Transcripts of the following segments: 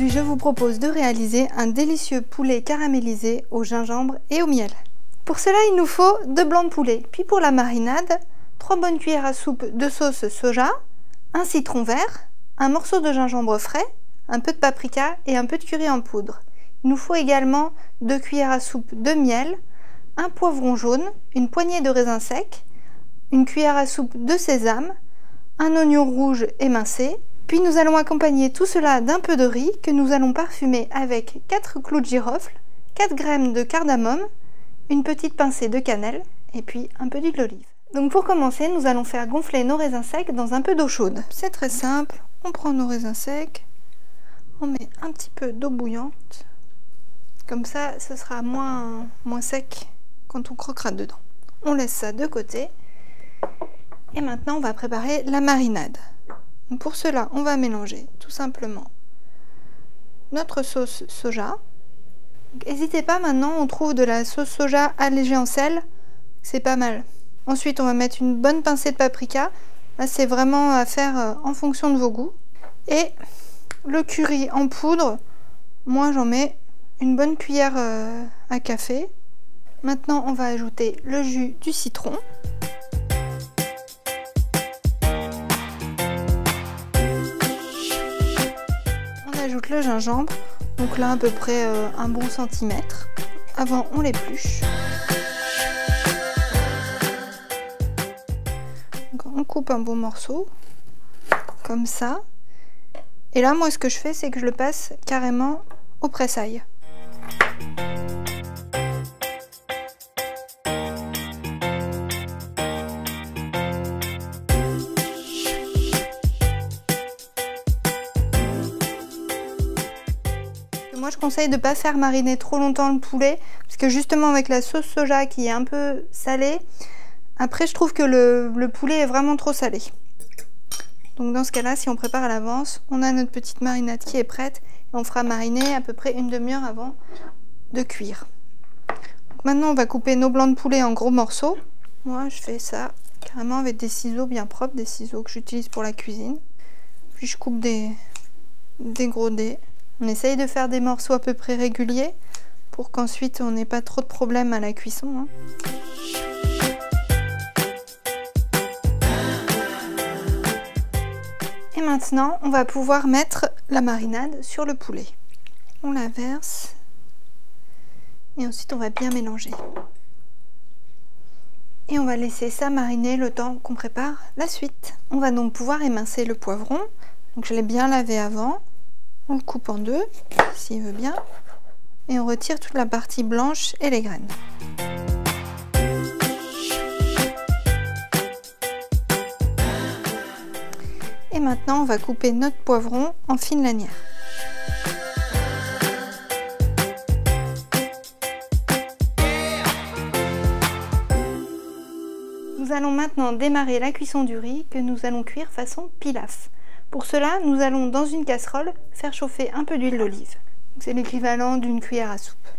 Aujourd'hui, je vous propose de réaliser un délicieux poulet caramélisé au gingembre et au miel. Pour cela, il nous faut 2 blancs de poulet. Puis pour la marinade, 3 bonnes cuillères à soupe de sauce soja, un citron vert, un morceau de gingembre frais, un peu de paprika et un peu de curry en poudre. Il nous faut également 2 cuillères à soupe de miel, un poivron jaune, une poignée de raisins secs, une cuillère à soupe de sésame, un oignon rouge émincé. Puis nous allons accompagner tout cela d'un peu de riz que nous allons parfumer avec 4 clous de girofle, 4 graines de cardamome, une petite pincée de cannelle et puis un peu d'huile d'olive. Donc pour commencer, nous allons faire gonfler nos raisins secs dans un peu d'eau chaude. C'est très simple, on prend nos raisins secs, on met un petit peu d'eau bouillante, comme ça ce sera moins sec quand on croquera dedans. On laisse ça de côté et maintenant on va préparer la marinade. Donc pour cela, on va mélanger tout simplement notre sauce soja. N'hésitez pas, maintenant on trouve de la sauce soja allégée en sel, c'est pas mal. Ensuite on va mettre une bonne pincée de paprika, là c'est vraiment à faire en fonction de vos goûts. Et le curry en poudre, moi j'en mets une bonne cuillère à café. Maintenant on va ajouter le jus du citron. J'ajoute le gingembre, donc là à peu près un bon centimètre. Avant on l'épluche. On coupe un bon morceau, comme ça. Et là moi ce que je fais c'est que je le passe carrément au presse-ail. Moi je conseille de ne pas faire mariner trop longtemps le poulet parce que justement avec la sauce soja qui est un peu salée, après je trouve que le poulet est vraiment trop salé. Donc dans ce cas là, si on prépare à l'avance, on a notre petite marinade qui est prête et on fera mariner à peu près une demi-heure avant de cuire. Donc maintenant on va couper nos blancs de poulet en gros morceaux. Moi je fais ça carrément avec des ciseaux bien propres, des ciseaux que j'utilise pour la cuisine. Puis je coupe des gros dés. On essaye de faire des morceaux à peu près réguliers pour qu'ensuite on n'ait pas trop de problèmes à la cuisson. Et maintenant, on va pouvoir mettre la marinade sur le poulet. On la verse et ensuite on va bien mélanger. Et on va laisser ça mariner le temps qu'on prépare la suite. On va donc pouvoir émincer le poivron. Donc je l'ai bien lavé avant. On le coupe en deux, s'il veut bien, et on retire toute la partie blanche et les graines. Et maintenant, on va couper notre poivron en fines lanières. Nous allons maintenant démarrer la cuisson du riz que nous allons cuire façon pilaf. Pour cela, nous allons dans une casserole faire chauffer un peu d'huile d'olive. C'est l'équivalent d'une cuillère à soupe.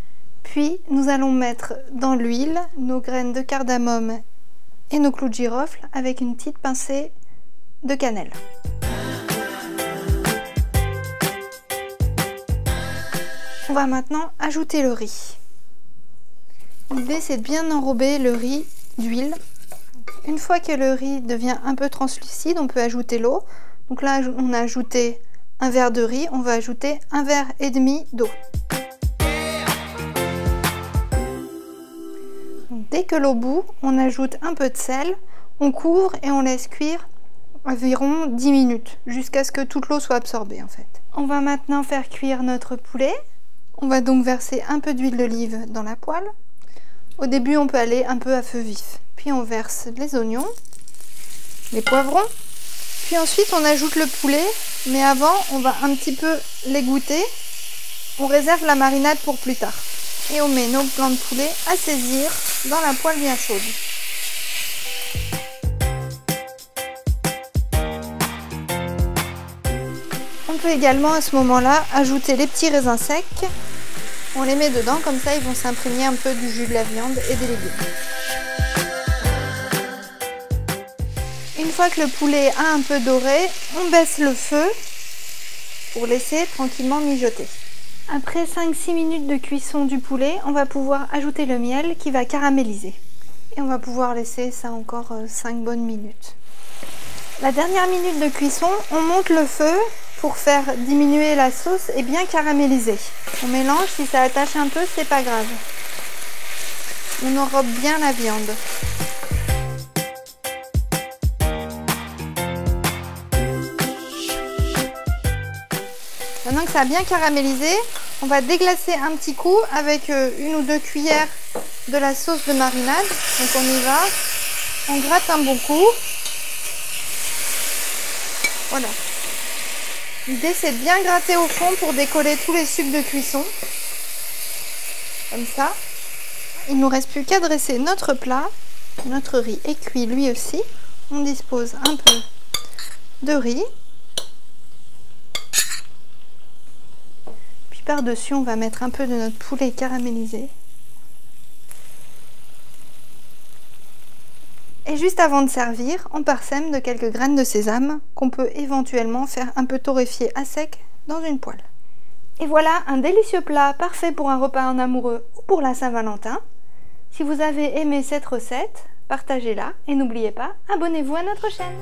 Puis, nous allons mettre dans l'huile nos graines de cardamome et nos clous de girofle avec une petite pincée de cannelle. On va maintenant ajouter le riz. L'idée, c'est de bien enrober le riz d'huile. Une fois que le riz devient un peu translucide, on peut ajouter l'eau. Donc là, on a ajouté un verre de riz, on va ajouter un verre et demi d'eau. Dès que l'eau bout, on ajoute un peu de sel, on couvre et on laisse cuire environ 10 minutes, jusqu'à ce que toute l'eau soit absorbée en fait. On va maintenant faire cuire notre poulet. On va donc verser un peu d'huile d'olive dans la poêle. Au début, on peut aller un peu à feu vif. Puis on verse les oignons, les poivrons. Puis ensuite on ajoute le poulet, mais avant on va un petit peu l'égoutter. On réserve la marinade pour plus tard. Et on met nos blancs de poulet à saisir dans la poêle bien chaude. On peut également à ce moment-là ajouter les petits raisins secs. On les met dedans, comme ça ils vont s'imprégner un peu du jus de la viande et des légumes. Une fois que le poulet a un peu doré, on baisse le feu pour laisser tranquillement mijoter. Après 5-6 minutes de cuisson du poulet, on va pouvoir ajouter le miel qui va caraméliser. Et on va pouvoir laisser ça encore 5 bonnes minutes. La dernière minute de cuisson, on monte le feu pour faire diminuer la sauce et bien caraméliser. On mélange, si ça attache un peu, c'est pas grave. On enrobe bien la viande. Maintenant que ça a bien caramélisé, on va déglacer un petit coup avec 1 ou 2 cuillères de la sauce de marinade. Donc on y va, on gratte un bon coup. Voilà. L'idée c'est de bien gratter au fond pour décoller tous les sucs de cuisson. Comme ça. Il ne nous reste plus qu'à dresser notre plat. Notre riz est cuit lui aussi. On dispose un peu de riz. Puis par-dessus, on va mettre un peu de notre poulet caramélisé. Et juste avant de servir, on parsème de quelques graines de sésame qu'on peut éventuellement faire un peu torréfier à sec dans une poêle. Et voilà un délicieux plat parfait pour un repas en amoureux ou pour la Saint-Valentin. Si vous avez aimé cette recette, partagez-la et n'oubliez pas, abonnez-vous à notre chaîne.